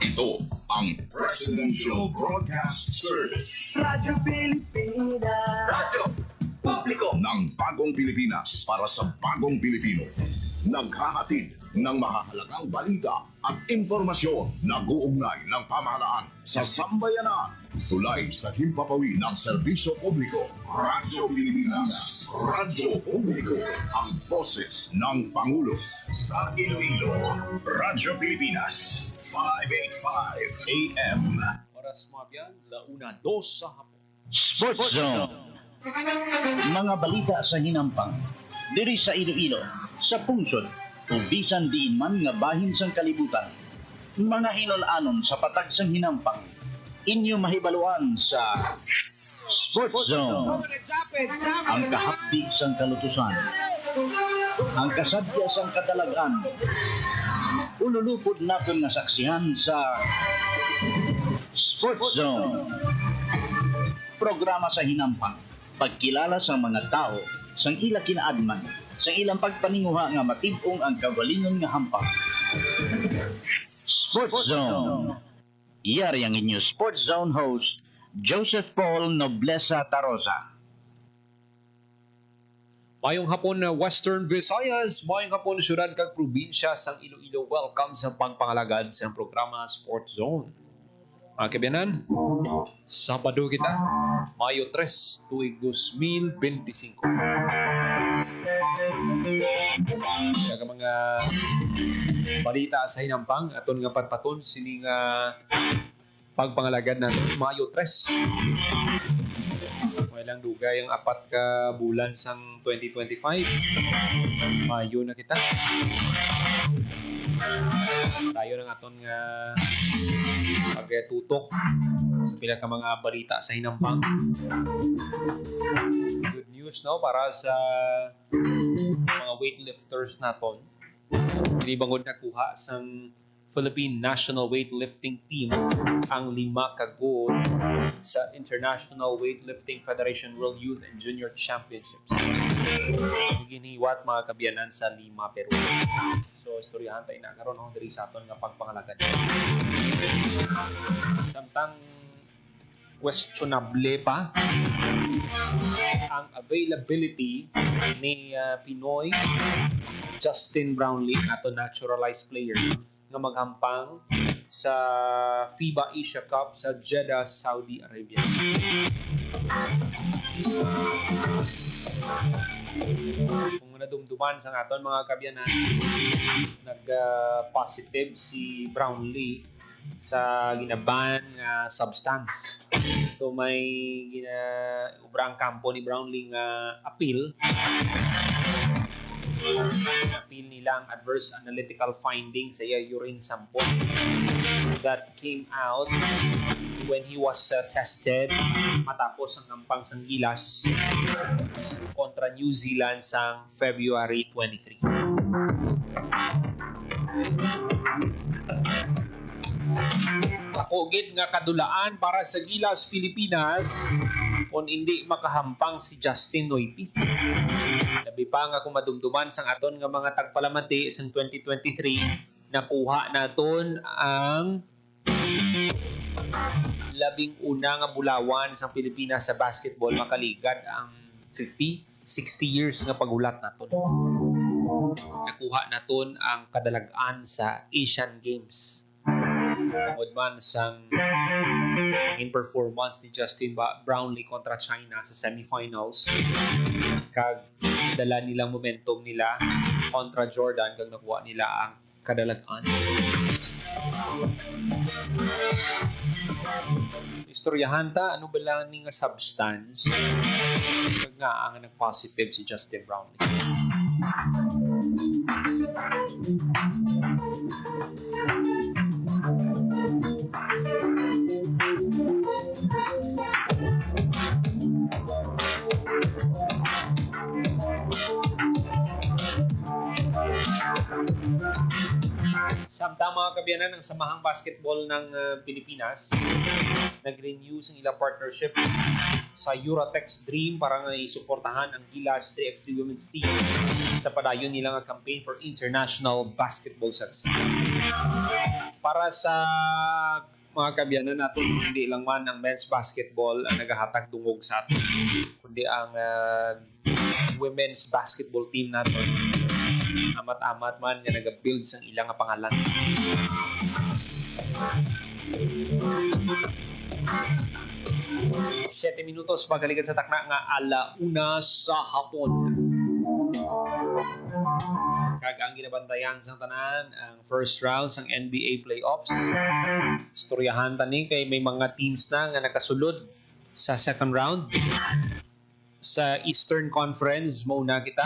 Ito ang Presidential Broadcast Service. Radyo Pilipinas. Radyo Publiko ng Bagong Pilipinas para sa Bagong Pilipino. Naghahatid ng mahahalagang balita at impormasyon na guugnay ng pamahalaan sa sambayanan. Tulay sa himpapawid ng serbisyo publiko. Radyo Pilipinas. Radyo Publiko. Ang boses ng Pangulo. Sa Iloilo. Radyo Pilipinas. 585 AM. Oras mga biyan, 1:02 sa hapon. Sports Zone. Mga balita sa hinampang. Diri sa Iloilo, sa pungsod, o bisan diin man nga bahin sang kalibutan. Mga hinul-anon sa patag sang hinampang. Inyo mahibaluan sa Sports Zone. Ang kahapdi sang kalutusan. Ang kasadya sang kadalagan. Ululupod natin nga saksihan sa Sports Zone. Programa sa hinampang. Pagkilala sa mga tao sang ila kinaadman, sa ilang pagpaninguha nga matibong ang kagalingon nga hampang. Sports Zone. Iyari ang inyo Sports Zone host, Joseph Paul Noblesa Tarosa. Mayong hapon na Western Visayas, mayong hapon syudad kag probinsya sang Iloilo. Welcome sa pangpangalagad sa programa Sports Zone. Mga kabiyanan, Sabado kita, Mayo 3, tuig 2025. Kaya mga balita sa hinampang, aton nga patpaton sining pagpangalagad natin, Mayo 3. Walang dugay ang 4 ka bulan sang 2025. Mayo na kita. Tayo ng aton nga pagtutok sa pila ka mga balita sa hinampang. Good news no para sa mga weightlifters naton. Binibangod na kuha sang Philippine National Weightlifting Team ang 5 ka gold sa International Weightlifting Federation World Youth and Junior Championships. Ginihiwat mga kabiyanan sa 5 Peru. So, istoryahan tayo na karon diri sa aton nga pagpangalagad. Samtang questionable pa ang availability ni Pinoy Justin Brownlee, ato naturalized player nga maghampang sa FIBA Asia Cup sa Jeddah, Saudi Arabia. Kung nadumduman sa aton mga kabyanan, nag-positive si Brownlee sa ginaban nga substance. So may ubrang kampo ni Brownlee nga appeal nilang adverse analytical findings sa urine sample that came out when he was tested matapos ang ampang sang gilas kontra New Zealand sang February 23. Akogit nga kadulaan para sa Gilas Pilipinas kung hindi makahampang si Justin Noypi. Labi pa nga kung madumduman sang aton nga mga tagpalamati sang 2023, nakuha naton ang 11 nga bulawan sang Pilipinas sa basketball, makaligad ang 60 years nga pagulat naton. Nakuha naton ang kadalagan sa Asian Games. Tungod man sang in performance ni Justin Brownlee kontra China sa semifinals, kag dala nilang momentum nila kontra Jordan kag nakuha nila ang kadalagan. Istoryahan ta ano ba lang ni nga substance kag nga ang nag-positive si Justin Brownlee. Samtang mga kabiyanan ng Samahang Basketball ng Pilipinas, nag-renew sa ilang partnership sa Eurotex Dream para nga isuportahan ang Gilas 3x3 Women's Team sa padayon nilang campaign for international basketball success. para sa mga kabyanan natin, hindi lang man ang men's basketball ang naghahatag dungog sa atin, kundi ang women's basketball team natin. Amat-amat man nga nag-build sa ilang pangalan. Siyete minutos pagkalikan sa takna nga 1:00 sa hapon. Kag ang ginabantayan sa tanan ang first round sang NBA playoffs. Istoryahan tani kay may mga teams na nga nakasulod sa second round. Sa Eastern Conference mo na kita.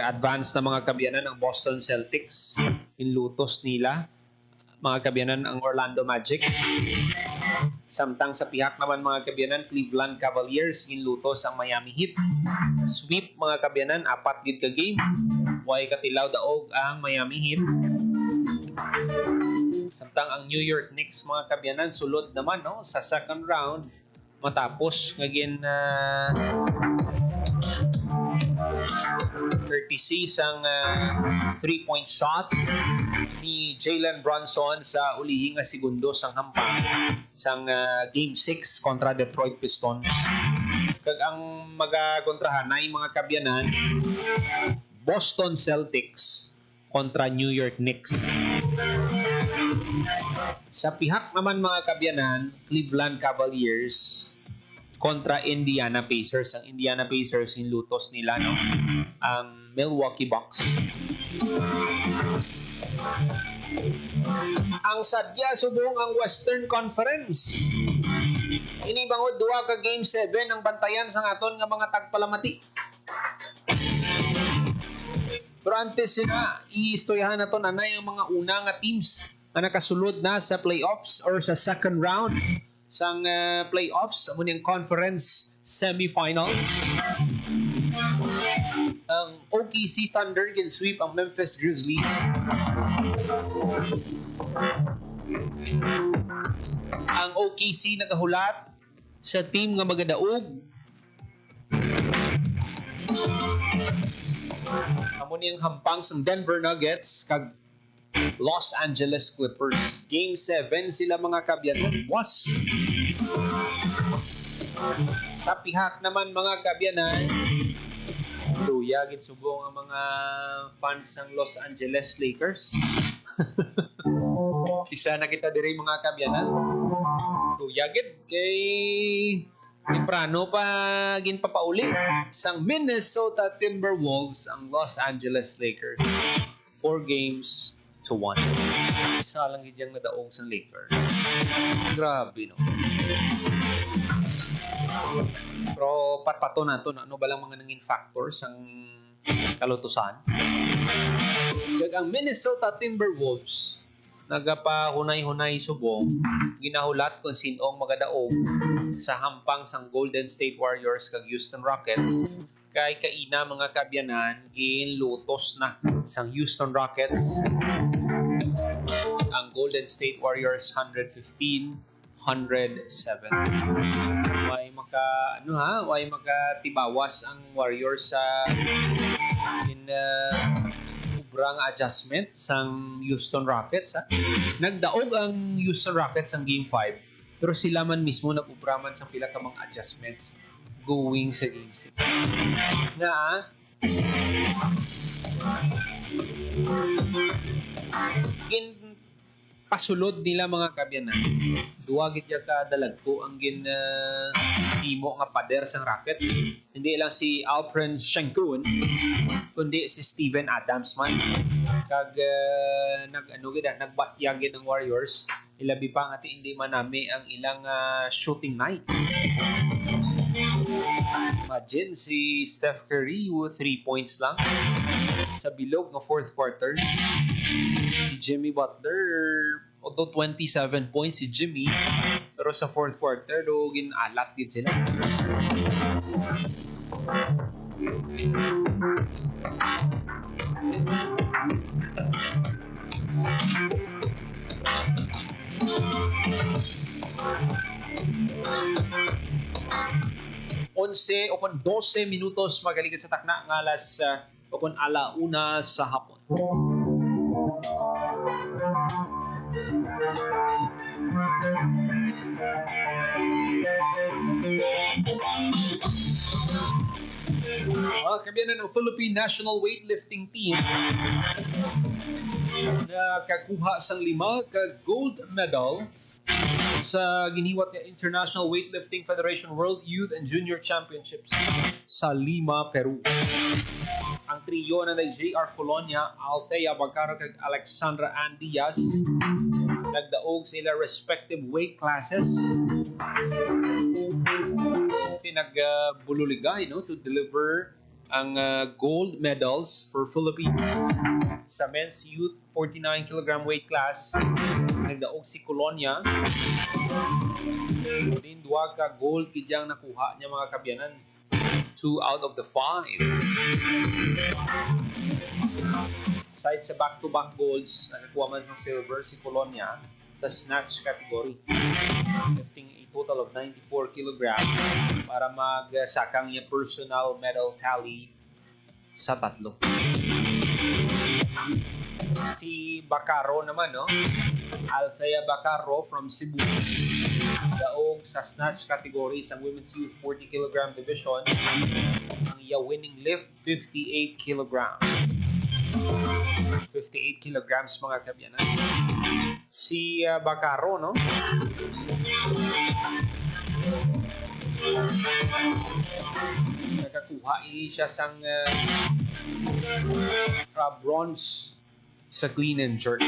Advance na mga kabyanan ang Boston Celtics. Inlutos nila mga kabyanan ang Orlando Magic. Samtang sa pihak naman mga kabyanan, Cleveland Cavaliers ginlutos ang Miami Heat. Sweep mga kabyanan, 4 gid ka game. Way katilaw daog ang Miami Heat. Samtang ang New York Knicks mga kabyanan sulod naman no sa second round matapos ngagin courtesy sang 3-point shot ni Jalen Brunson sa ulihing nga segundo sang hampang sang Game 6 kontra Detroit Pistons. Kag ang magakontrahan na mga kabyanan Boston Celtics kontra New York Knicks. Sa pihak naman mga kabyanan, Cleveland Cavaliers kontra Indiana Pacers. Ang Indiana Pacers hinlutos nila no ang Milwaukee Bucks. Ang sadya subong ang Western Conference. Inibangod duwa ka Game 7 ang bantayan sa aton nga mga tagpalamati. Pero antes sila, iistoryahan na ito nanay ang mga una nga teams na nakasulod na sa playoffs or sa second round sang playoffs amo ning conference semifinals. Ang OKC Thunder gin-sweep ang Memphis Grizzlies. Ang OKC nagahulat sa team nga magadaog. Amo niyang hampang sa Denver Nuggets kag Los Angeles Clippers. Game 7 sila mga kabyanan. Was. Sa pihak naman mga kabyanan, luya gid subong ang mga fans ng Los Angeles Lakers. Isa na kita diri mga kabyanan. Luya gid kay temprano pa ginpapauli sang Minnesota Timberwolves ang Los Angeles Lakers 4-1. Isa lang gid yang nadaog sang Lakers. Grabe no. Pero patpato nato ano ba lang mga nangin factors ang kalutusan. Kag ang Minnesota Timberwolves nagapahunay-hunay subong ginahulat kung sinong magadaog sa hampang sang Golden State Warriors kag Houston Rockets kay kaina mga kabyanan ginlutos na sang Houston Rockets ang Golden State Warriors 115-107. Way makatibawas ang Warriors sa sobrang adjustment sang Houston Rockets. Nagdaog ang Houston Rockets ang Game 5 pero sila man mismo nag-ubraman sa pila ka mga adjustments going sa Game 6. Nga pasulod nila mga kabyanan. Duwa gid ka dalagko ang imo nga pader sang Rockets. Hindi lang si Alperen Sengun kundi si Steven Adams man. Kag nagbatyag gid ang Warriors. Ilabi pa nga hindi man nami ang ilang shooting night. Imagine si Steph Curry with 3 points lang sa bilog ng fourth quarter. Si Jimmy Butler, although 27 points si Jimmy, pero sa fourth quarter, ginalat din sila. Onse o kung 12 minutos magaligid sa takna ng alas o kung 1:00 sa hapon. mga kabyanan ng Philippine National Weightlifting Team na kakuha sang 5 ka gold medal sa giniwat nga International Weightlifting Federation World Youth and Junior Championships sa Lima, Peru. Ang trio na J.R. Colonia, Althea Bacaro kag Alexandra Ann Diaz nagdaog sila respective weight classes. Pinagbululigay to deliver ang gold medals for Philippines. Sa men's youth 49 kg weight class, nagdaog si Colonia. Din 2 ka gold kidyang nakuha niya mga kabyanan. 2 out of the 5. Aside sa back-to-back golds, nakakuha man sa silver si Colonia sa snatch category. Lifting a total of 94 kg para magsakang niya personal medal tally sa 3. Si Bacaro naman, Althea Bacaro from Cebu. Daog sa snatch category sa women's youth 40 kg division. Ang iya winning lift 58 kg. 58 kilograms mga kabyanan. Si Bacaro, nakakuha siya sang bronze sa clean and jerk.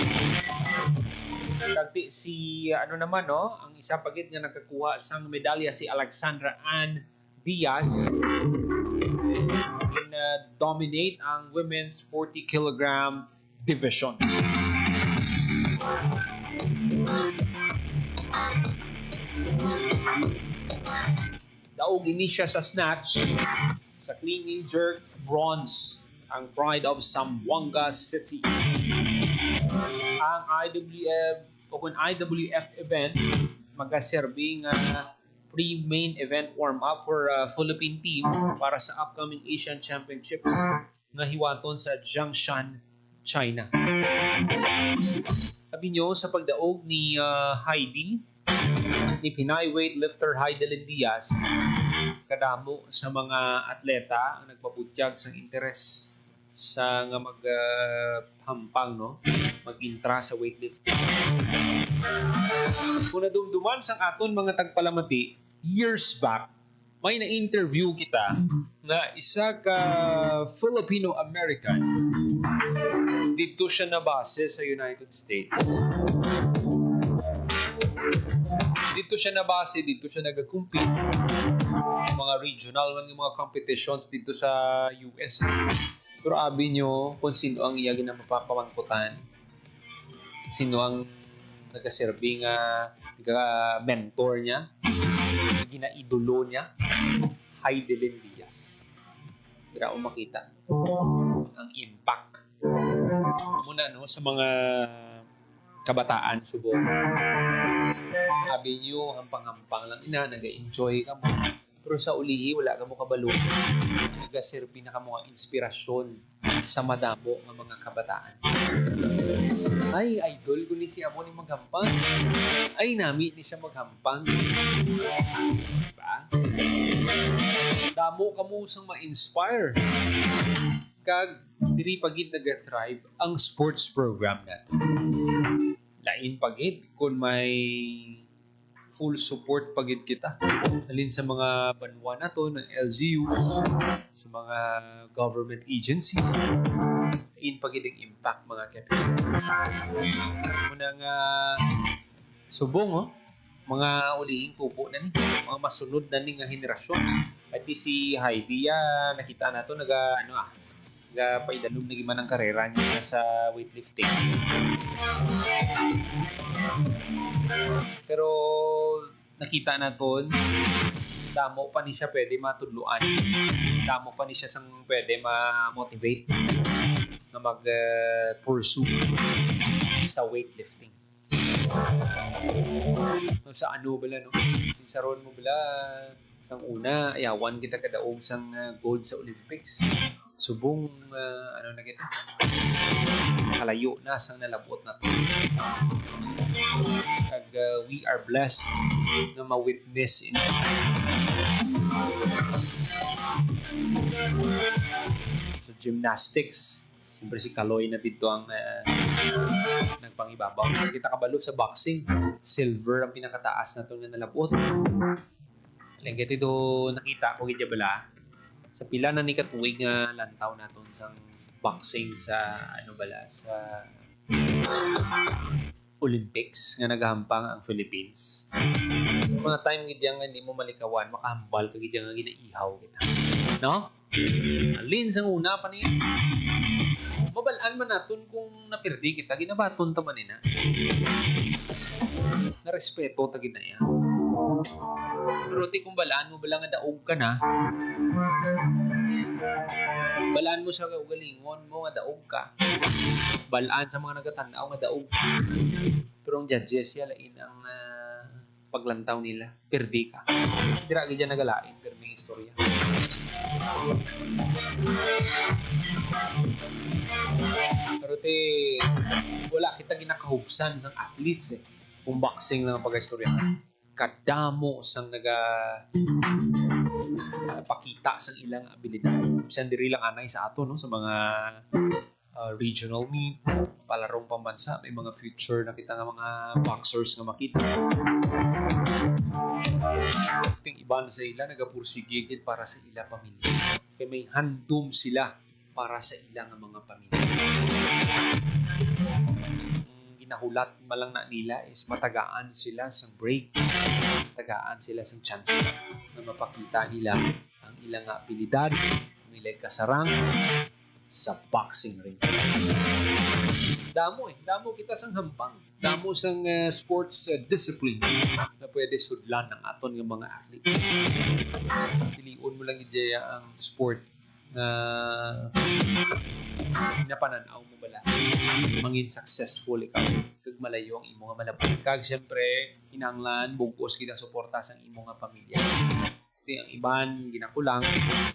Kagti si ang isa pagit nga nakakuha sang medalya si Alexandra Ann Diaz in dominate ang women's 40 kg division. Daog ini siya sa snatch, sa clean and jerk, bronze, ang pride of Zamboanga City. Ang IWF event magaserbing pre-main event warm-up for Philippine team para sa upcoming Asian Championships nga hiwaton sa Jiangshan, China. Sabi nyo, sa pagdaog ni Heidi, ni Pinay weightlifter Heidelin Diaz, kadamo sa mga atleta ang nagpabutyag sa interes sa nga maghampang, mag-intra sa weightlifting. Kung nadumduman sa aton mga tagpalamati, years back, may na-interview kita na isa ka Filipino-American. Dito siya nabase sa United States. Dito siya nabase, dito siya nag-compete. Mga regional mga competitions dito sa US. Pero abi nyo kung sino ang iya ginapapamangkutan. Sino ang nagaserbing mentor niya, ginaidolo niya, Heidelin Diaz. Dira ko makita ang impact muna sa mga kabataan subok. Abi nyo, hampang-hampang lang nag-enjoy ka mo. Pero sa ulihi, wala ka mo kabalo. Nagaserbi na ka mo ang inspirasyon sa madamo ng mga kabataan. Ay, idol ko ni siya mo ni maghampang. Ay, nami ni siya maghampang. Diba? Damo ka mo sang ma-inspire. Kag, diri pagid nag-thrive ang sports program natin. Lain pagid kung may full support pagid kita. Alin sa mga banwa na to, ng LGU, sa mga government agencies, in pagid ang impact mga kapit. Muna nga subong, mga ulihing tubo na ni, mga masunod na ni nga henerasyon. At si Heidi, nakita na to, paidanom na giman ang karera niya sa weightlifting. Pero nakita na to, damo pa ni siya pwede matudluan. Damo pa ni siya sang pwede ma-motivate na mag-pursue sa weightlifting. Sa ano bala, sa ron mo bala, sang una, ayawan kita kadaog sang gold sa Olympics. Subong, na kita? Kalayo na sang nalabot na to. Kag we are blessed na ma-witness in gymnastics. Siyempre si Kaloy na dito ang nagpangibabaw. Kita kabalo sa boxing. Silver ang pinakataas na ito nga nalabot. Lengket ito nakita ko gidya bala sa pila na ni katuig nga lantaw naton sang boxing sa sa Olympics nga nagahampang ang Philippines. Mga time gidya nga hindi mo malikawan, makahambal ka gidya nga ginaihaw kita. No? Alin sang una pa niya. Mabalaan man naton kung napirdi kita, ginabaton ta man ina. Narespeto ta ginaya. Pero ti kung balaan mo bala nga daog ka na, balaan mo sa kaugalingon mo nga daog ka. Balaan sa mga nagatanaw nga daog. Pero ang judges yan lain ang paglantaw nila. Perdi ka. Dira gidya nagalain, pero may istorya. Pero wala kita ginakahubsan sang athletes kung boxing lang ang pag-istorya. Kadamo sang pakita sang ilang abilidad. Bisan diri lang anay sa ato no sa mga regional meet, palarong pambansa, may mga future na kita nga mga boxers nga makita. Yung iba na sa ila nagapursigigid para sa ila pamilya. Kaya may handom sila para sa ila nga mga pamilya. Ginahulat malang na nila is matagaan sila sa break. Matagaan sila sa chance na mapakita nila ang ilang abilidad, ang ilang kasarang sa boxing ring. Damo kita sang hampang. Damo sang sports discipline na pwede sudlan ng aton ng mga athletes. Piliun mo lang ijaya ang sport na napananaw mo bala. Mangin successful ikaw. Kag malayo ang imo nga malabot. Kag syempre kinahanglan bugos kita suporta sang imo nga pamilya. Di ang iban ginakulang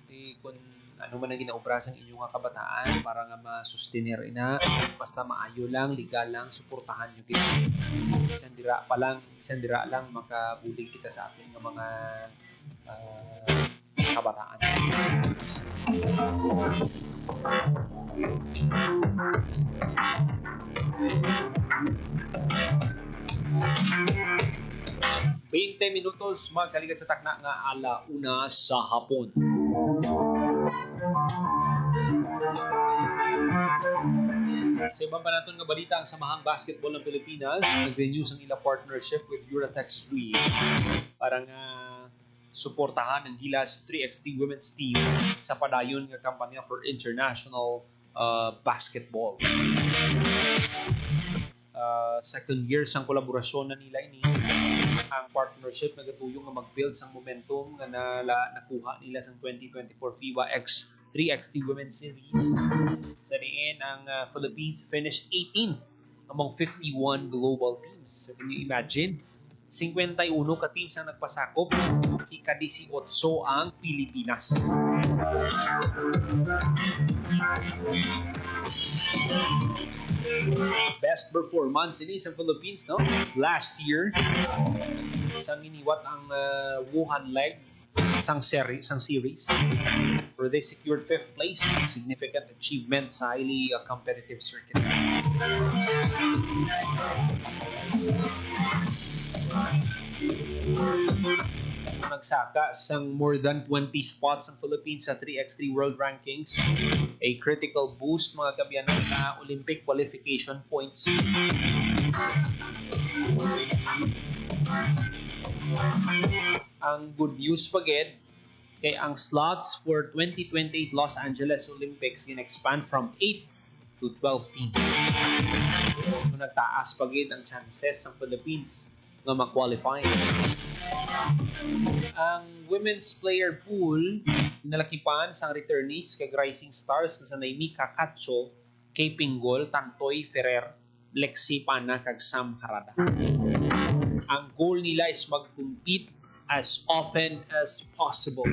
di kun ano man ang ginaobra sa inyong nga kabataan para nga ma-sustainer ina, basta maayo lang, legal lang, suportahan nyo kita. Isang dira lang makabulig kita sa ating nga mga kabataan. Minutos magkaligat sa takna nga alauna sa hapon. Sa ibang pa natin nga balita, ang Samahang Basketball ng Pilipinas nag-renew ang ilang partnership with Uratex 3 para nga suportahan ang Gilas 3x3 women's team sa padayon nga kampanya for international basketball. Second year sang kolaborasyon na nila ini. Ang partnership nagatuyong nga mag-build sang momentum nga nakuha nila sa 2024 FIBA X3x3 Women's Series. Sa diin, ang Philippines finished 18 among 51 global teams. So, can you imagine? 51 ka teams ang nagpasakop, ika-18 ang Pilipinas. Best performance ini sa Philippines, no? Last year, isang iniwat ang Wuhan leg sang series where they secured 5th place, significant achievement sa highly competitive circuit. Nagsaka sang more than 20 spots ang Philippines sa 3x3 World Rankings, a critical boost mga kabyanan sa Olympic qualification points. Ang good news pagid kay ang slots for 2028 Los Angeles Olympics in-expand from 8 to 12 teams. Nagtaas pagid ang chances ng Philippines na mag-qualify. Ang women's player pool nalakipan sa returnees kay Rising Stars sa Naimi Kakacho, Kay Pinggol, Tantoy Ferrer, Lexi Pana kag Sam Harada. Ang goal nila is mag-compete as often as possible.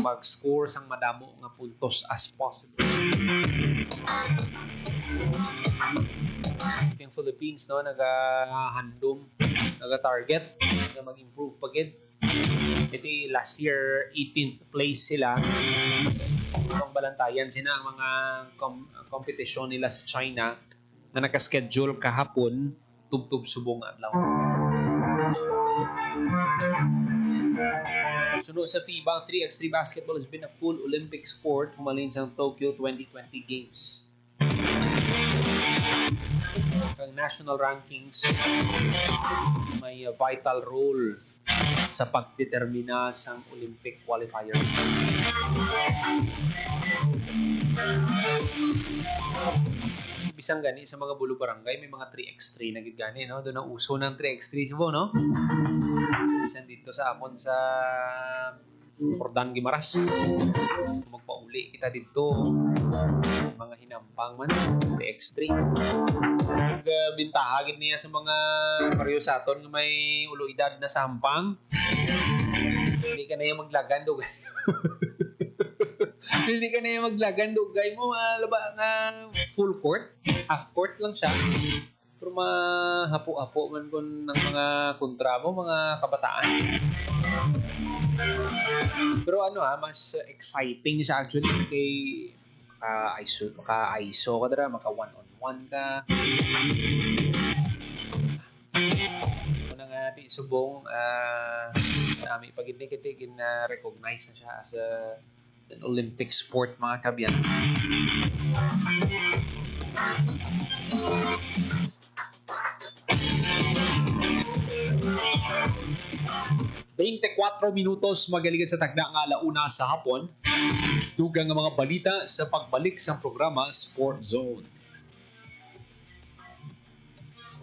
Mag-score sang madamo nga puntos as possible. Yung Philippines naga-handom, naga-target na mag-improve pagid. Ito last year, 18th place sila. Ang balantayan sila ang mga kompetisyon nila sa China na nakaschedule kahapon tubtub subong adlaw. Sunod sa FIBA, 3x3 basketball has been a full Olympic sport humalin sa Tokyo 2020 Games. Ang national rankings may vital role sa pagdetermina sa Olympic qualifier. Bisang gani sa mga bulo barangay may mga 3x3 na gid gani, no? Doon ang uso ng 3x3 subo, no? Bisan dito sa amon sa Ordan Guimaras. Magpauli kita dito. Mga hinampang man 3x3. Bintaha gid niya sa mga paryosaton nga may ulo-edad na sampang. Hindi ka na yung maglagan dugay. Hindi ka na yung maglagan dugay mo. Laba nga full court. Half court lang siya. Pero mahapo-hapo man kun ng mga kontra mo, mga kabataan. Pero mas exciting siya actually kay maka-ISO ka dara, maka one-on-one ka. Kung nga di subong nami pagid-kiti recognize na siya as an Olympic sport mga kabyan. 24 minutos magaligid sa tagda nga alauna sa hapon. Dugang nga mga balita sa pagbalik sa programa Sport Zone.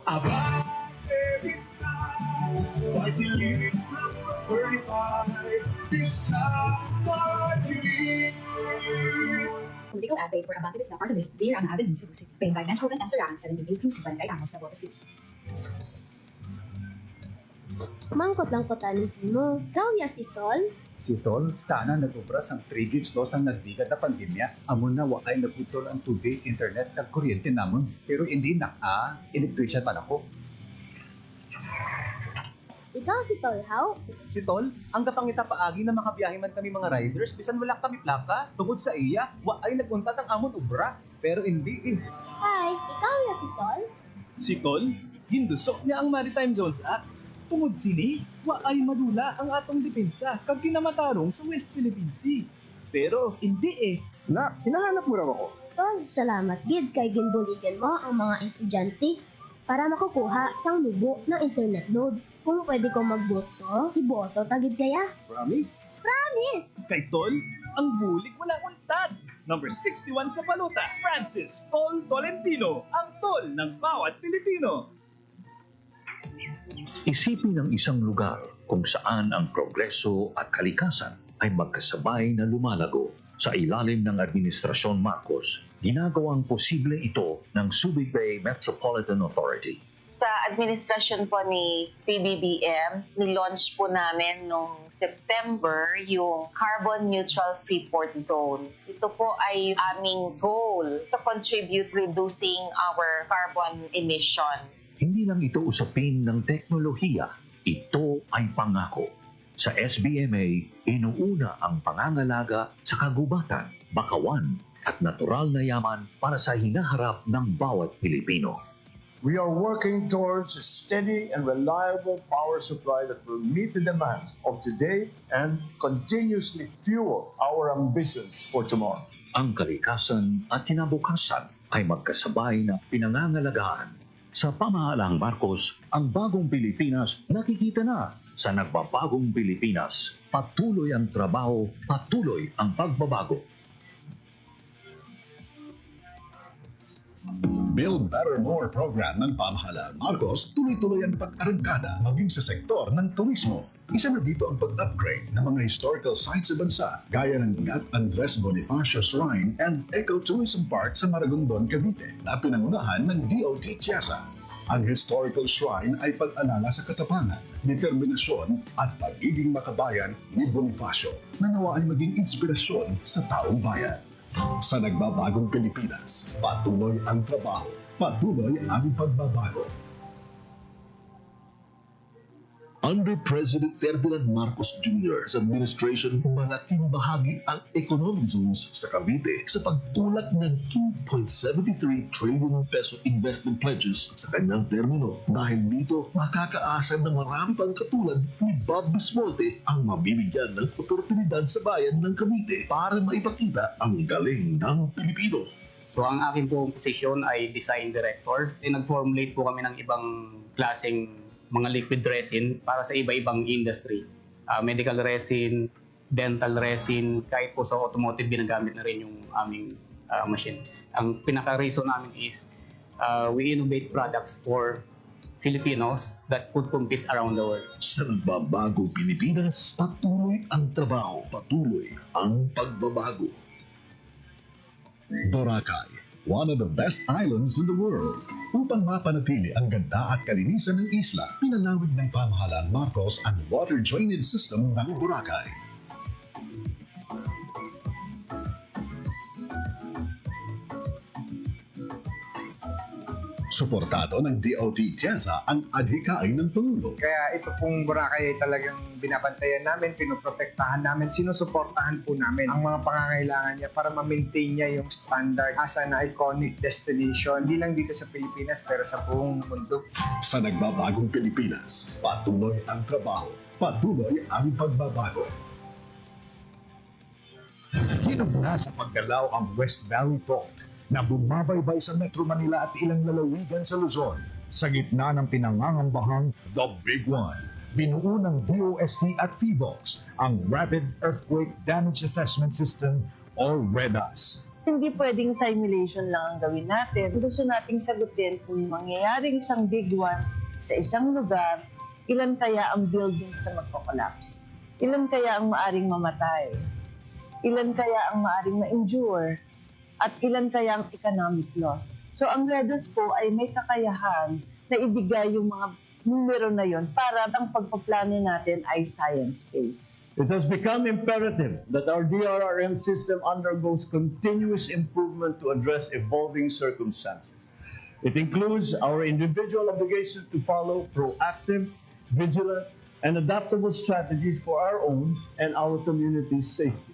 About this time, party list number 35. This time, party list. Political ad paid for Abantilis na party list, dear ang avid musik-musik. Paid by Van Hoven and Sarahan sa Limig Inclusive Barangay Ramos na Bota City. Mangkot-langkotan mo. Gawya si Tol? Si Tol, tanan nag-obras ang 3 gigs loss ang nagbigat na pandemya. Amon na wakay nagputol ang tubig, internet, kag kuryente namon. Pero hindi na, electrician man ako. Ikaw si Tol, how? Si Tol, ang kapangita paagi na makabiyahe man kami mga riders, bisan wala kami plaka, tungod sa iya, waay naguntat ang amon ubra. Pero hindi Hi, ikaw ya si Tol? Si Tol, gindusok niya ang Maritime Zones Act. Tungod sini, waay madula ang atong depensa kag kinamatarong sa West Philippine Sea. Pero hindi Na, hinahanap mo raw ako. Tol, salamat gid kay ginbuligan mo ang mga estudyante para makukuha sang lubo ng internet load. Kung pwede ko magboto, iboto tagid kaya. Promise? Promise! kay Tol, ang bulig wala untad. Number 61 sa balota, Francis Tol Tolentino, ang Tol ng bawat Pilipino. Isipin ang isang lugar kung saan ang progreso at kalikasan ay magkasabay na lumalago. Sa ilalim ng Administrasyon Marcos, ginagawang posible ito ng Subic Bay Metropolitan Authority. Sa administrasyon po ni PBBM, nilaunch po namin noong September yung Carbon Neutral Freeport Zone. Ito po ay aming goal to contribute reducing our carbon emissions. Hindi lang ito usapin ng teknolohiya, ito ay pangako. Sa SBMA, inuuna ang pangangalaga sa kagubatan, bakawan at natural na yaman para sa hinaharap ng bawat Pilipino. We are working towards a steady and reliable power supply that will meet the demands of today and continuously fuel our ambitions for tomorrow. Ang kalikasan at kinabukasan ay magkasabay na pinangangalagaan. Sa pamahalaang Marcos, ang bagong Pilipinas nakikita na. Sa nagbabagong Pilipinas, patuloy ang trabaho, patuloy ang pagbabago. Build Better More program ng pamahalaan Marcos tuloy-tuloy ang pag-arangkada maging sa sektor ng turismo. Isa na dito ang pag-upgrade ng mga historical sites sa bansa gaya ng Gat Andres Bonifacio Shrine and Ecotourism Park sa Maragondon, Cavite na pinangunahan ng DOT Tiasa. Ang historical shrine ay pag-alala sa katapangan, determinasyon at pagiging makabayan ni Bonifacio na nawa ay maging inspirasyon sa taong bayan. Sa nagbabagong Pilipinas, patuloy ang trabaho, patuloy ang pagbabago. Under President Ferdinand Marcos Jr.'s administration, malaking bahagi ang economic zones sa Cavite sa pagtulak ng 2.73 trillion peso investment pledges sa kanyang termino. Dahil dito, makakaasa ng marami pang katulad ni Bob Bismolte ang mabibigyan ng oportunidad sa bayan ng Cavite para maipakita ang galing ng Pilipino. So ang aking pong posisyon ay design director. Nag-formulate po kami ng ibang klaseng mga liquid resin para sa iba-ibang industry. Medical resin, dental resin, kahit po sa automotive ginagamit na rin yung aming machine. Ang pinaka-reason namin is we innovate products for Filipinos that could compete around the world. Sa nagbabagong Pilipinas, patuloy ang trabaho, patuloy ang pagbabago. Boracay, one of the best islands in the world. Upang mapanatili ang ganda at kalinisan ng isla, pinalawig ng pamahalaan Marcos ang water drainage system ng Boracay. Suportado ng DOT TIEZA ang adhikain ng Pangulo. Kaya ito pong Boracay ay talagang binabantayan namin, pinoprotektahan namin, sinusuportahan po namin ang mga pangangailangan niya para ma-maintain niya yung standard as an iconic destination, hindi lang dito sa Pilipinas pero sa buong mundo. Sa nagbabagong Pilipinas, patuloy ang trabaho, patuloy ang pagbabago. Hinugna sa paggalaw ang West Valley Fault na bumabaybay sa Metro Manila at ilang lalawigan sa Luzon. Sa gitna ng pinangangambahang The Big One, binuo ng DOST at PHIVOLCS ang Rapid Earthquake Damage Assessment System o REDAS. Hindi pwedeng simulation lang ang gawin natin. Gusto nating sagutin kung mangyayaring isang big one sa isang lugar, ilan kaya ang buildings na magko-collapse? Ilan kaya ang maaring mamatay? Ilan kaya ang maaring ma-injure? At ilan kaya ang economic loss? So ang REDAS po ay may kakayahan na ibigay yung mga numero na yon para ang pagpaplano natin ay science-based. It has become imperative that our DRRM system undergoes continuous improvement to address evolving circumstances. It includes our individual obligation to follow proactive, vigilant, and adaptable strategies for our own and our community's safety.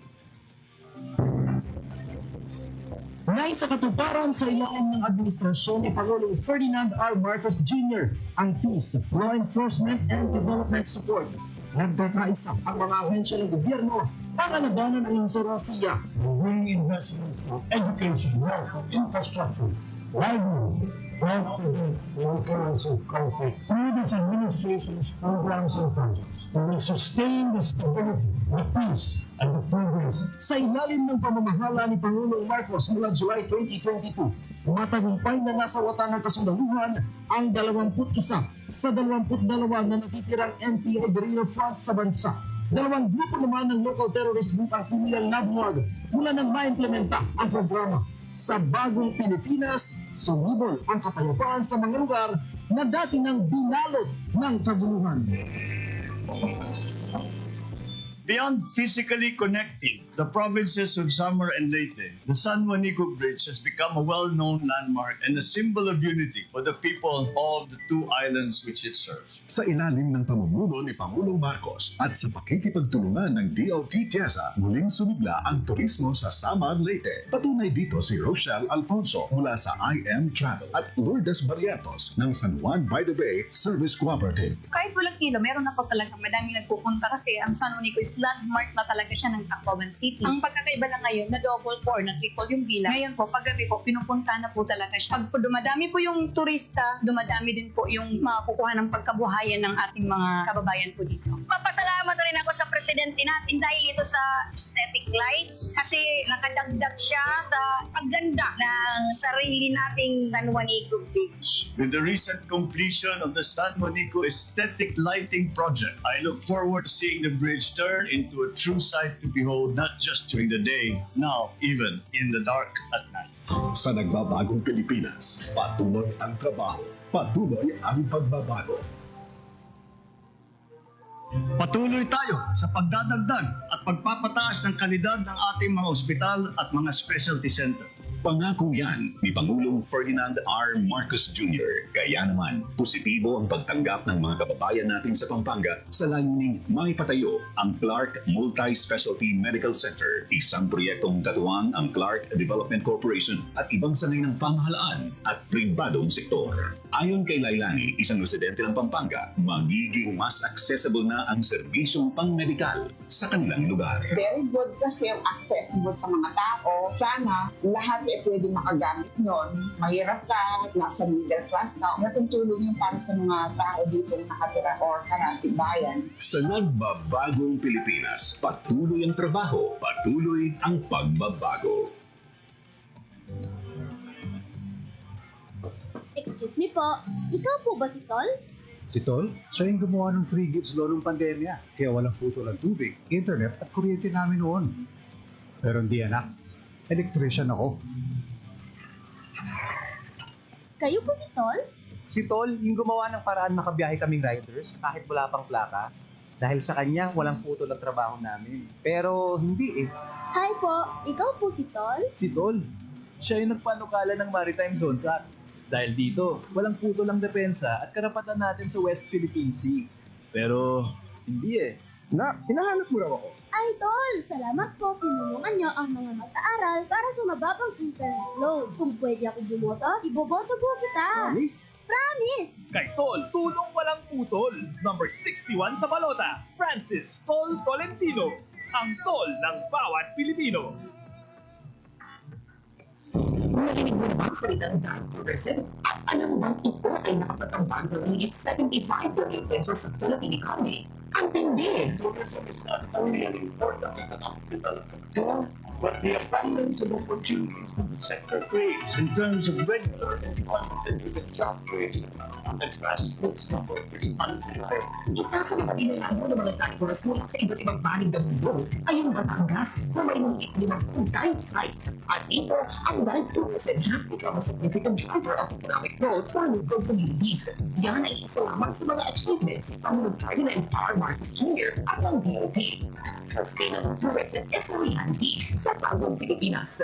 Sa katuparan sa ilalim ng administrasyon ni Pangulong Ferdinand R. Marcos Jr. ang Peace, Law Enforcement and Development Support. Nagkakaisa ang mga ahensya ng gobyerno para labanan ang insurasiya. Bring investments in education, health, and infrastructure, livelihood, help prevent the occurrence of conflict. Through this administration's programs and projects, we will sustain the stability, the peace, and the progress. Sa ilalim ng pamamahala ni Pangulong Marcos mula July 2022, matagumpay na nasawata ng kasundaluhan ang 21 sa 22 na natitirang NPA guerrilla front sa bansa. 2 grupo naman ng local terrorist group ang pumiyang nabuwag mula nang maimplementa ang programa. Sa bagong Pilipinas, sumibol ang kapayapaan sa mga lugar na dati nang binalot ng kaguluhan. Beyond physically connecting the provinces of Samar and Leyte, the San Juanico Bridge has become a well-known landmark and a symbol of unity for the people of the two islands which it serves. Sa ilalim ng pamumuno ni Pangulong Marcos at sa pakikipagtulungan ng DOT TIEZA, muling sumigla ang turismo sa Samar, Leyte. Patunay dito si Rochelle Alfonso mula sa IM Travel at Lourdes Barrientos ng San Juan by the Bay Service Cooperative. Kahit walang kilo, meron ako talaga madaming nagpupunta kasi ang San Juanico is landmark na talaga siya ng Tacloban City. Ang pagkakaiba na ngayon na double 4, na triple yung bilang. Ngayon po, paggabi po, pinupunta na po talaga siya. Pag po dumadami po yung turista, dumadami din po yung makakukuha ng pagkabuhayan ng ating mga kababayan po dito. Mapasalamat rin ako sa presidente natin dahil ito sa aesthetic lights kasi nakadagdag siya sa pagganda ng sarili nating San Juanico Beach. With the recent completion of the San Juanico Aesthetic Lighting Project, I look forward to seeing the bridge turn into a true sight to behold not just during the day, now even in the dark at night. Sa nagbabagong Pilipinas, patuloy ang trabaho, patuloy ang pagbabago. Patuloy tayo sa pagdadagdag at pagpapataas ng kalidad ng ating mga ospital at mga specialty center. Pangako yan ni Pangulong Ferdinand R. Marcos Jr. Kaya naman, positibo ang pagtanggap ng mga kababayan natin sa Pampanga sa layuning maipatayo ang Clark Multi-Specialty Medical Center, isang proyektong katuwang ang Clark Development Corporation at ibang sangay ng pamahalaan at pribadong sektor. Ayon kay Lailani, isang residente ng Pampanga, magiging mas accessible na ang serbisyong pang-medikal sa kanilang lugar. Very good kasi accessible sa mga tao. Sana lahat pwede makagamit nun. Mahirap ka, nasa middle class ka, natutulong yun para sa mga tao dito nakatira or karating bayan. Sa nagbabagong Pilipinas, patuloy ang trabaho, patuloy ang pagbabago. Excuse me po, ikaw po ba si Tol? Si Tol, siya yung gumawa ng free gifts noong pandemya. Kaya walang putol ang tubig, internet at kuryente namin noon. Pero hindi enough. Electrician ako. Kayo po si Tol? Si Tol, yung gumawa ng paraan makabiyahe kaming riders kahit wala pang plaka. Dahil sa kanya, walang putol ang trabaho namin. Pero hindi eh. Hi po, ikaw po si Tol? Si Tol, siya yung nagpanukala ng Maritime Zones Act. Dahil dito, walang putol ang depensa at karapatan natin sa West Philippine Sea. Pero hindi eh. Hinahanap mo raw ako. Ay, Tol! Salamat po, tinulungan niyo ang mga mag-aaral para sa mababang internet load. Kung pwede ako bumoto, iboboto po kita. Promise? Promise! Kay Tol, tulong walang putol. Number 61 sa balota, Francis Tol Tolentino. Ang Tol ng bawat Pilipino. Narinig mo naman sa salitang tourism at alam mo bang ito ay nakapatambang ng higit 75 billion pesos sa Philippine economy. Ang tindi! Tourism is not only an important economic development tool, but the abundance of opportunities that the sector creates in terms of regular employment and even job creation at the grassroots level is undeniable. Isa sa mga dinalago ng mga divers mula sa iba't ibang panig ng mundo ay ang Batangas na may mahigit 50 dive sites. At dito, ang dive tourism has become a significant driver of economic growth for local communities. Yan ay isa lamang sa mga achievements ng Pangulong Ferdinand R. Marcos Jr. at ng DOT. Sustainable tourism is a reality sa bagong Pilipinas.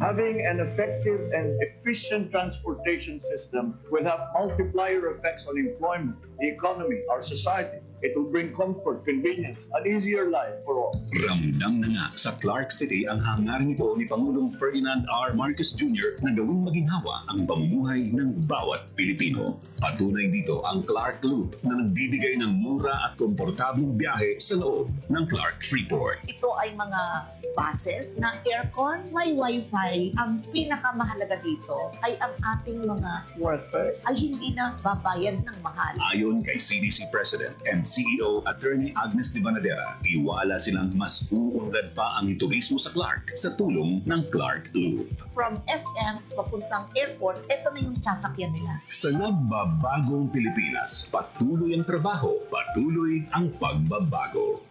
Having an effective and efficient transportation system will have multiplier effects on employment, the economy, our society. It will bring comfort, convenience, an easier life for all. Ramdam na nga sa Clark City ang hangarin nito ni Pangulong Ferdinand R. Marcos Jr. na gawing maginhawa ang pamumuhay ng bawat Pilipino. Patunay dito ang Clark Loop na nagbibigay ng mura at komportableng biyahe sa loob ng Clark Freeport. Ito ay mga buses na aircon, may wifi. Ang pinakamahalaga dito ay ang ating mga workers ay hindi na babayad ng mahal. Ayon kay CDC President and CEO Attorney Agnes de Banadera, iwala silang mas uunlad pa ang turismo sa Clark sa tulong ng Clark Loop. From SM papuntang airport, ito na yung sasakyan nila. Sa nagbabagong Pilipinas, patuloy ang trabaho, patuloy ang pagbabago.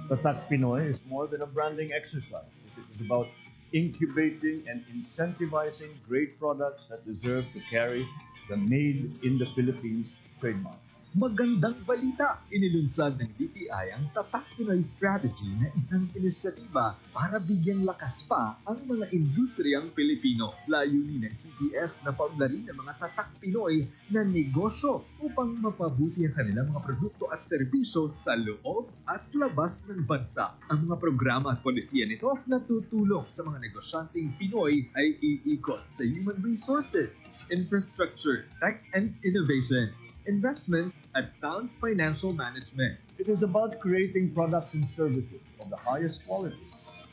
Tatak Pinoy is more than a branding exercise. It is about incubating and incentivizing great products that deserve to carry the Made in the Philippines trademark. Magandang balita! Inilunsad ng DTI ang Tatak Pinoy Strategy na isang inisyatiba para bigyang lakas pa ang mga industriyang Pilipino. Layunin ng TPS na paunlarin ng mga Tatak Pinoy na negosyo upang mapabuti ang kanilang mga produkto at serbisyo sa loob at labas ng bansa. Ang mga programa at polisiya nito na tutulong sa mga negosyanteng Pinoy ay iikot sa human resources, infrastructure, tech and innovation, investments, at sound financial management. It is about creating products and services of the highest quality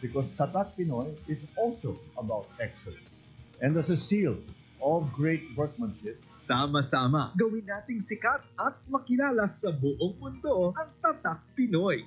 because Tatak Pinoy is also about excellence. And as a seal of great workmanship, sama-sama gawin nating sikat at makilala sa buong mundo ang Tatak Pinoy.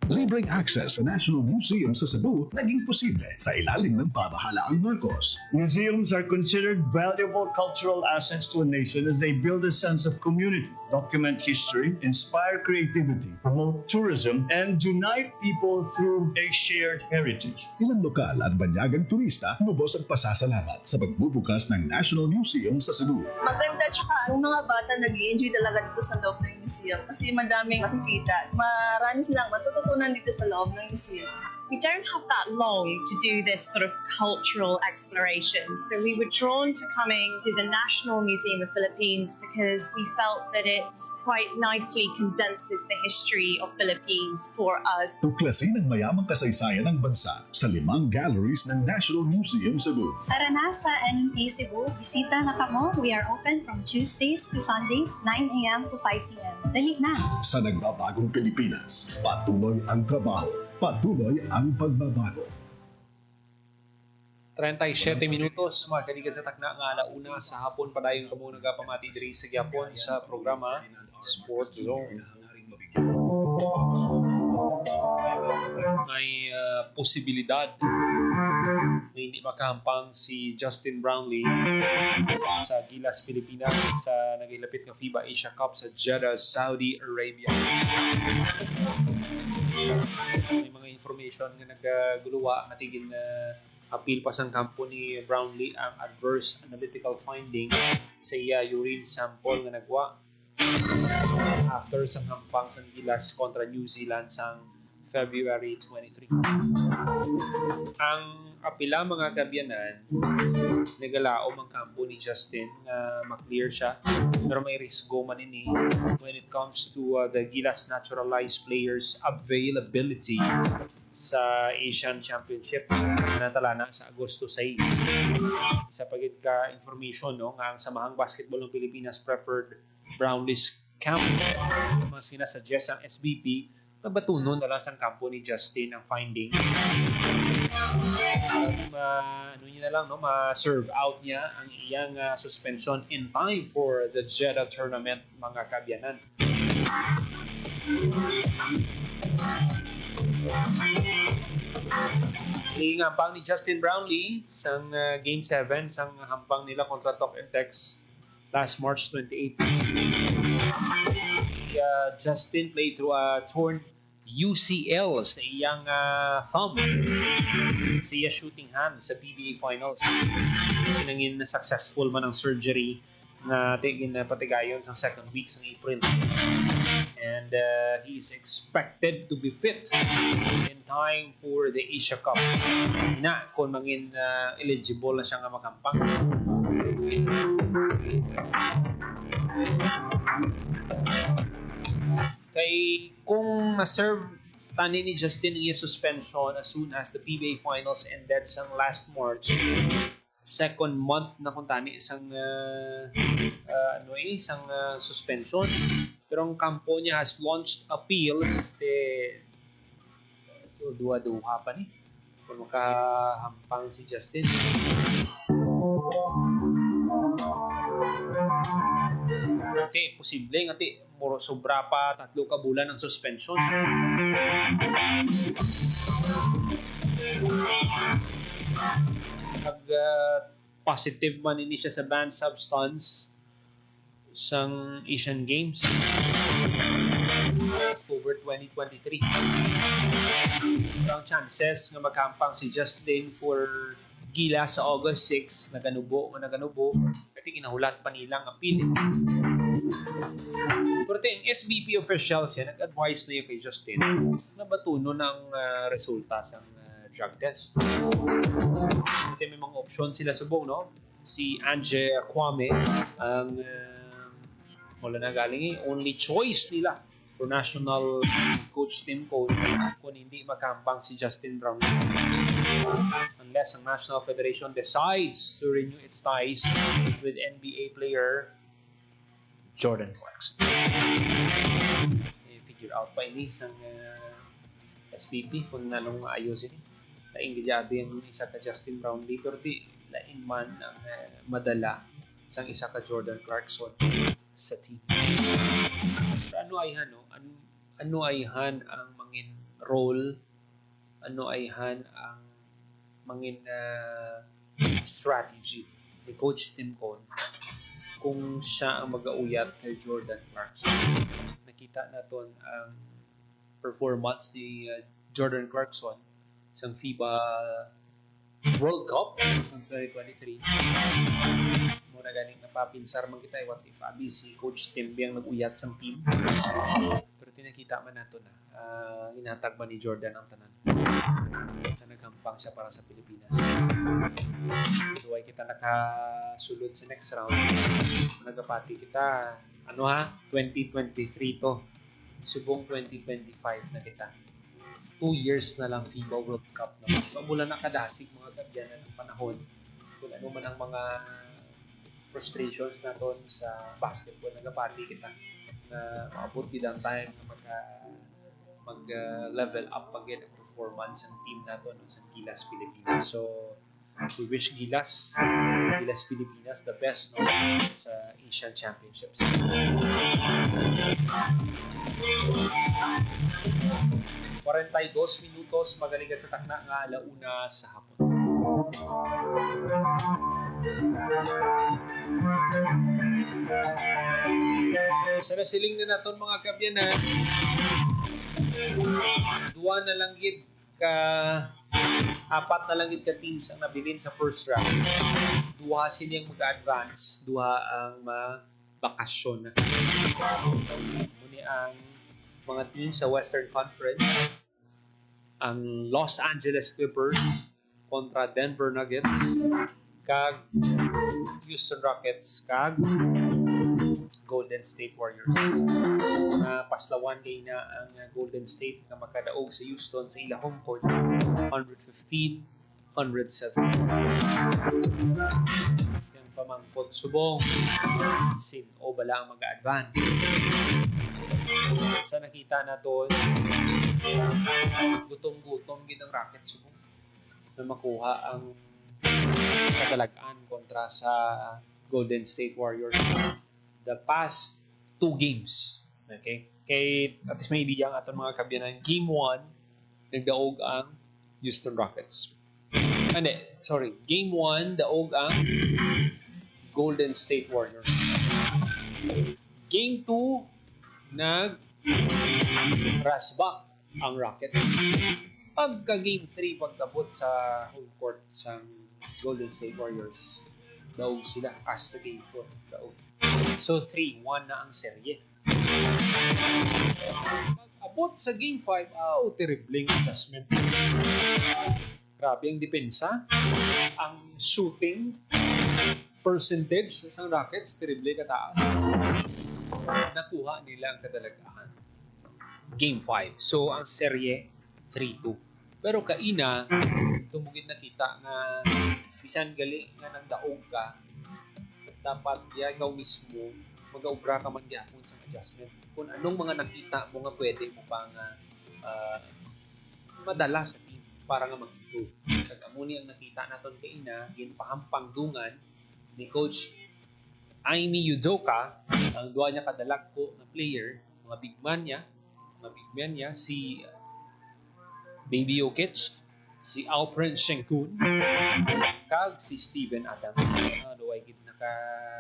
Libreng access sa National Museum sa Cebu naging posible sa ilalim ng pamahalaang Marcos. Museums are considered valuable cultural assets to a nation as they build a sense of community, document history, inspire creativity, promote tourism, and unite people through a shared heritage. Ilang lokal at banyagang turista lubos ang pasasalamat sa pagbubukas ng National Museum sa Cebu. Maganda, tsaka ang mga bata nag-i-enjoy talaga dito sa loob ng museum kasi madaming makikita. Marami silang matututunan dito sa loob ng museum. We don't have that long to do this sort of cultural exploration. So we were drawn to coming to the National Museum of Philippines because we felt that it quite nicely condenses the history of Philippines for us. Tuklasin ang mayamang kasaysayan ng bansa sa 5 galleries ng National Museum Cebu. Tara na sa NMT Cebu, bisita na kamo. We are open from Tuesdays to Sundays, 9 a.m. to 5 p.m. Dali na! Sa nagbabagong Pilipinas, patuloy ang trabaho. Patuloy ang pagbabago. 37 minutos, mga kaligan sa takna nga alauna sa hapon padayon kamo nagapamati diri sa gyapon sa programa Sport Zone. May posibilidad na hindi makahampang si Justin Brownlee sa Gilas, Pilipinas sa nagilapit ng FIBA Asia Cup sa Jeddah, Saudi Arabia. May mga information nga nagaguluwa matigil na appeal pa sa kampo ni Brownlee ang adverse analytical finding sa iya urine sample nga nagwa after sa hampang sa Gilas kontra New Zealand sa February 23. Ang apila mga kabyanan nagalaom ang kampo ni Justin na maklear siya pero may risgo man ini when it comes to the Gilas naturalized players availability sa Asian Championship na natalana sa Agosto 6. Sa pagit ka information no nga ang Samahang Basketball ng Pilipinas preferred Brownlee's camp mga sinasuggest ang SBP na batunon na lang sa kampo ni Justin ang finding. Ma-serve out niya ang iyang suspension in time for the Jeddah tournament, mga kabyanan. Hampang ni Justin Brownlee sa Game 7 sa hampang nila kontra Talk and Text last March 28. Justin played through a torn UCL sa iyang thumb sa iyang shooting hand sa PBA Finals. Sinangin na successful man ang surgery na patigayon sa second week ng April. And he is expected to be fit in time for the Asia Cup. Na kung mangin eligible na siya nga makampang. Kay kung na-serve tani ni Justin ang suspension as soon as the PBA Finals ended sa last March, second month na kung tani isang suspension. Pero ang kampo niya has launched appeals duha pa ni kung makahampang si Justin. Ate, posible nga ate, sobra pa 3 ka bulan ng suspension. Positive man ini siya sa banned substance sa Asian Games October 2023. Ang chances nga magkampang si Justin for Gilas sa August 6 naganubo kasi kinahulat pa nilang appeal. Pero ang SBP officials nag-advise na yung kay Justin na batuno ng resulta sa drug test. May mga option sila subong, no? Si Anje Kwame ang wala na galing only choice nila for national coach team coach kung hindi makampang si Justin Brown unless ang National Federation decides to renew its ties with NBA player Jordan Clarkson. Figure out pa ini sa SPP kung nanong maayos ini. Laing gijabi ang isa ka Justin Brownlee pero di lain man ang madala sa isa ka Jordan Clarkson sa team. Pero ano ay ang mangin role ano ay ang mangin strategy ni Coach Tim Con kung siya ang mag-auyat kay Jordan Clarkson. Nakita naton ang performance ni Jordan Clarkson sa FIBA World Cup sa 2023. Muna ganing napapinsar man kita what if abi si Coach Tim biyang nag-uyat sa team. Pero tinakita man nato na inatag man ni Jordan ang tanan. Sa naghampang siya para sa Pilipinas. So ay kita nakasulod sa next round. Nagapati kita 2023 to. Subong 2025 na kita. 2 years na lang FIBA World Cup naman. So, mula nakadasig mga kabyanan ng panahon kung ano man ang mga frustrations naton sa basketball, nagapati kita na maabot bidang time na mag-level up again ang performance ng team naton sa Gilas Pilipinas. So, we wish Gilas Pilipinas the best sa Asian Championships. 42 minutos magaligad sa takna nga alauna sa hapon. Sa nasiling na naton mga kabyanan, apat na lang gid ka teams ang nabilin sa first round. Duha silang mag-advance, duha ang mabakasyon. Muni ang mga team sa Western Conference, ang Los Angeles Clippers kontra Denver Nuggets, kag Houston Rockets, kag Golden State Warriors. Paslawan kay na ang Golden State na makadaog sa Houston sa ilang home court 115-107. Yan pamangkot subong sin o bala ang mag-advance. Sa nakita na to, gutom-gutom ginang Rockets subong na makuha ang kadalagan kontra sa Golden State Warriors. The past 2 games. Okay? Kay at least may idea ang aton mga kabyanan. Game 1, nagdaog ang Houston Rockets. Game 1, daog ang Golden State Warriors. Game 2, nag-rasback ang Rockets. Pagka Game 3, pagkabot sa home court sa Golden State Warriors, daog sila hasta Game 4. Daog. So 3-1 na ang serye. Pag-abot sa Game 5, terribling adjustment. Grabe ang depensa. Ang shooting percentage sa isang Rockets, terrible kataas. Nakuha nila ang kadalagaan. Game 5. So, ang serye, 3-2. Pero kaina, tumugid na kita na bisan gali nga nang daog ka, dapat ikaw mismo mag-aubra ka man gyapon sa adjustment. Kung anong mga nakita mo nga pwede mo pang madala sa team para nga mag-improve. Kag-amuni ang nakita naton kaina, ginpahampang dungan ni Coach Ime Udoka, ang duwa niya kadalag ko na player, mga big man niya, si Baby Jokic, si Alperen Şengün, kag si Steven Adams.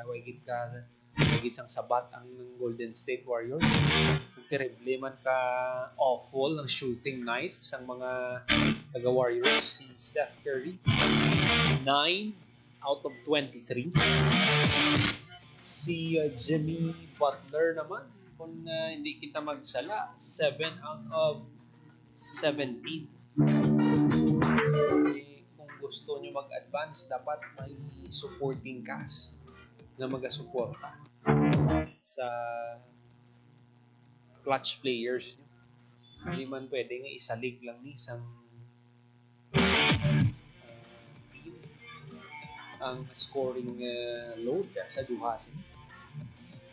Way gid sang sabat ang Golden State Warriors. Terrible man ka awful ang shooting nights ang mga taga-Warriors. Si Steph Curry, 9 out of 23. Si Jimmy Butler naman, kung hindi kita magsala, 7 out of 17. Kung gusto nyo mag-advance, dapat may supporting cast na mag-suporta sa clutch players nyo. Hindi man pwede nga isalig lang ni isang team ang scoring load sa duhasin.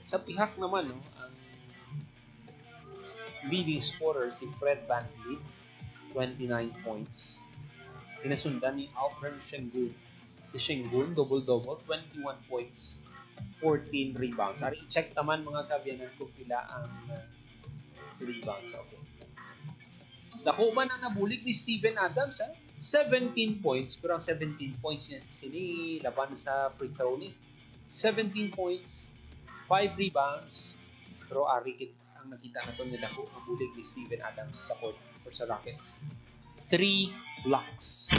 Sa pihak naman, ang leading scorer si Fred VanVleet, 29 points. Inasundan ni Alperen Şengün. Si Şengün, double-double, 21 points, 14 rebounds. Ari, check naman mga kabyanan kung pila ang rebounds. Okay. Dako man ang nabulig ni Steven Adams, ha? 17 points, pero ang 17 points niya, sinilaban sa free throw ni. 17 points, 5 rebounds, pero arikit ang nakita na ito nila ko, nabulig ni Steven Adams sa court or sa Rockets. 3 blocks.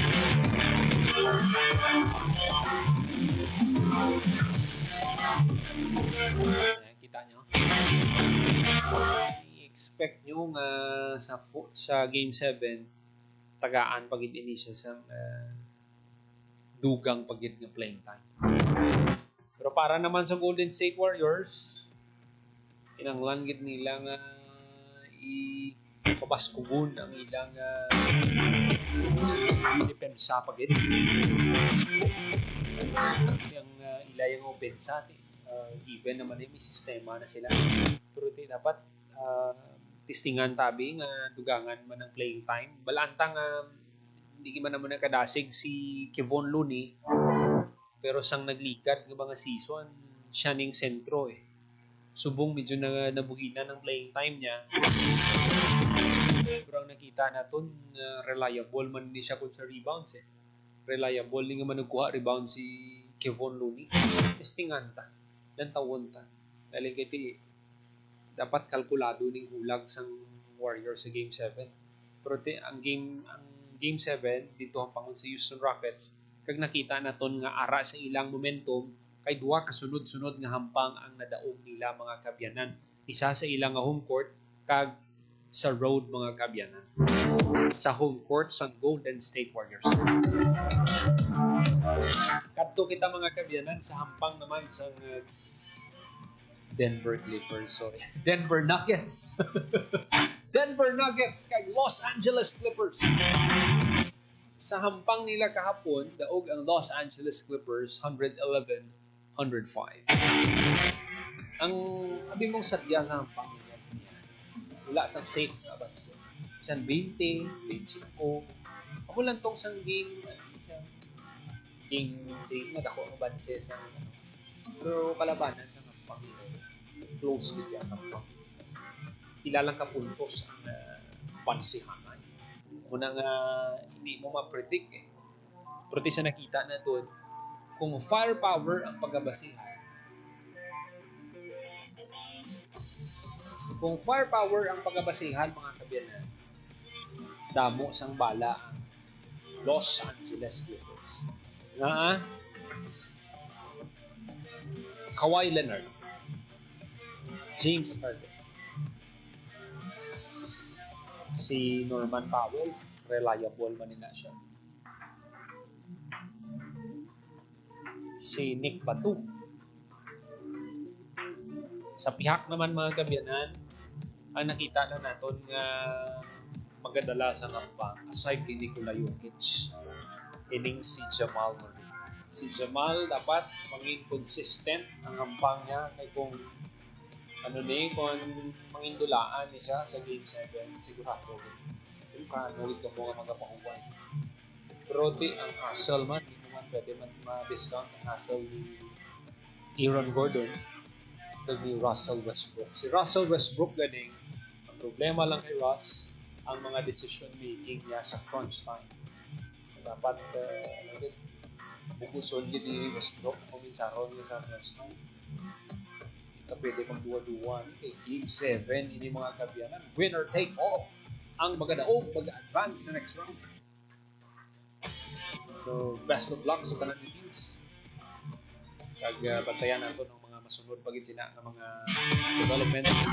Kita nyo? I-expect nyo nga sa Game 7, tagaan pagid ini siya sa dugang pagid nga playing time. Pero para naman sa Golden State Warriors, kinanglan gid nila nga ipabaskugon ang ilang depensa pagid. Yung ilayang opensa, given naman yung may sistema na sila. Pero dapat tistingan tabi nga dugangan man ang playing time. Balantang hindi man naman nakadasig si Kevon Looney, pero sang naglikat ng mga season, siya ning sentro eh. Subong medyo nabuhinan ng playing time niya. Pero ang nakita natin, reliable man ni siya kung sa rebounds eh. Reliable ni nga man nagkuha rebound si Kevon Looney. Testingan ta. Dan tawon ta. Dahil kiti dapat kalkulado ning hulag sang Warriors sa Game 7. Pero ang Game 7 dito ang pangon sa Houston Rockets, kag nakita naton nga ara sa ilang momentum, kay duha kasunod-sunod nga hampang ang nadaog nila mga kabyanan. Isa sa ilang nga home court kag sa road mga kabyanan. Sa home court sa Golden State Warriors. Kadto kita mga kabyanan sa hampang naman sa Denver Nuggets. Denver Nuggets kay Los Angeles Clippers. Sa hampang nila kahapon, daog ang Los Angeles Clippers 111-105. Ang abi mong sadya sa hampang nila wala sang safe na ba? Isang 20, 25. Ako lang tong sang game na dako ang banse sa pero kalabanan sa hampang nila. Close na dyan ang ilalang kapuntos ang pansihanay. Muna nga hindi mo ma-predict eh. Pero sa nakita na doon, kung firepower ang pagkabasihan, mga kabyanan, damo sang bala ang Los Angeles Clippers. Na Kawhi Leonard, James Harden, si Norman Powell, reliable man nila siya. Si Nick Batum. Sa pihak naman mga kabyanan, ang nakita na natin nga magadala sa hampang aside kay Nikola Jokic, ining si Jamal Murray. Si Jamal dapat maging consistent ang hampang niya kay kung kung mangindulaan niya sa Game 7, sigurado. Yung kanulit ka po nga magapahuwan. Pero ang hustle man, hindi naman pwede ma-discount ang hustle ni Aaron Gordon at ni Russell Westbrook. Si Russell Westbrook ganing, ang problema lang kay Russ, ang mga decision making niya sa crunch time. Dapat, bukuson ni Westbrook, kuminsaron niya sa crunch time. Pwede pang duwa-duwa kay Game 7 ini mga kabyanan, winner take all ang magadaog mag-advance sa next round. So best of luck sa tanan teams kag bantayan nato ng mga masunod pagid sila ng mga developments.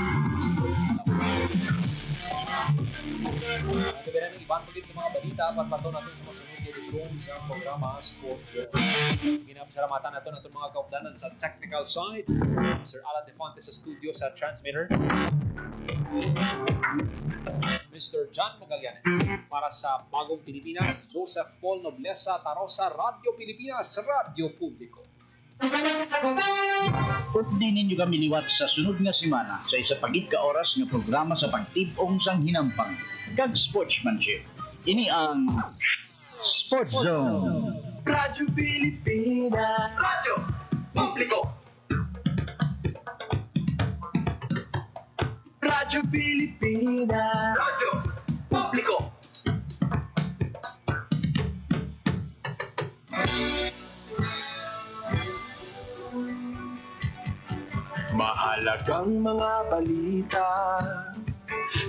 Nagkabiran ng ibang pagid ng mga balita patpato natin sa masunod na edisyon sa programa Sport. Ginapasalamatan natin ang mga kaupdanan sa technical side. Sir Alan Defonte sa studio sa transmitter. Mr. John Magallanes para sa Bagong Pilipinas, Joseph Paul Noblesa Tarosa, Radio Pilipinas, Radio Publiko. Kung di ninyo kami liwat sa sunod nga semana sa isa pagit ka oras nga programa sa pagtibong sang hinampang kag sportsmanship. Ini ang Sports Zone. Radio Pilipinas. Radio Publiko. Radio Pilipinas. Radio Publiko. Mahalagang mga balita,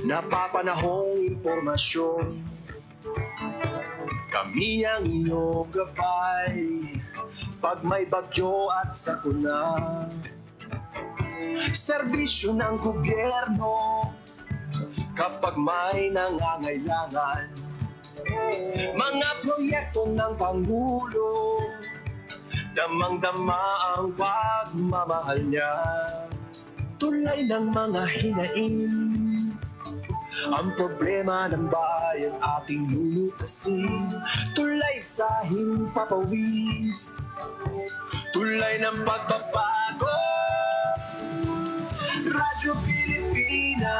napapanahong impormasyon. Kami ang inyong gabay pag may bagyo at sakuna. Serbisyo ng gobyerno kapag may nangangailangan. Mga proyekto ng Pangulo, damang-dama ang pagmamahal niya. Tulay ng mga hinaing, ang problema ng bayan ating lulutasin. Tulay sa himpapawid, tulay ng pagbabago. Radyo Pilipinas,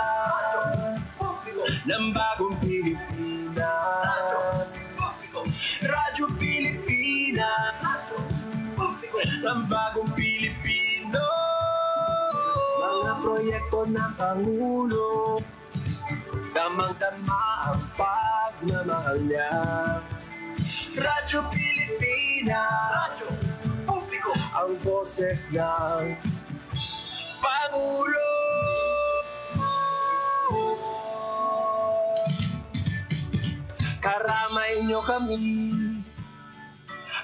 ng bagong Pilipinas. Radyo Pilipinas, ng bagong Pilipino. Mga proyekto ng Pangulo, damang-dama ang pagmamahal niya. Radyo Pilipinas, ang boses ng Pangulo. Karamay nyo kami,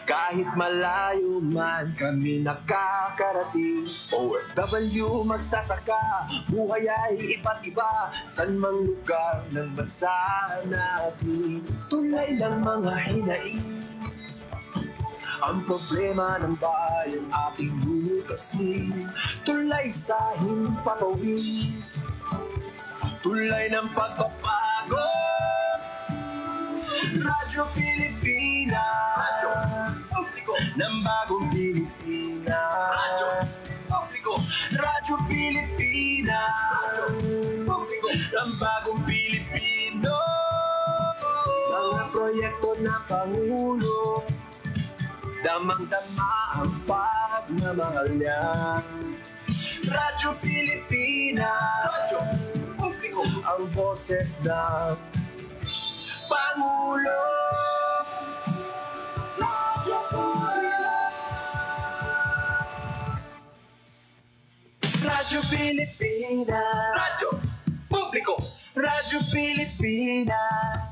kahit malayo man kami nakakarating. OFW magsasaka, buhay ay iba't iba, san mang lugar ng bansa natin. Tulay ng mga hinaing, ang problema ng bayan ating lulutasin. Tulay sa himpapawid, tulay ng pagbabago. Radyo Pilipinas, ng bagong Pilipinas. Radyo Pilipinas, ng bagong Pilipino. Mga proyekto ng Pangulo, damang-dama ang pagmamahal niya. Radyo Pilipinas, ang boses ng Pangulo. Radyo Pilipinas, Radyo Publiko, Radyo Pilipinas.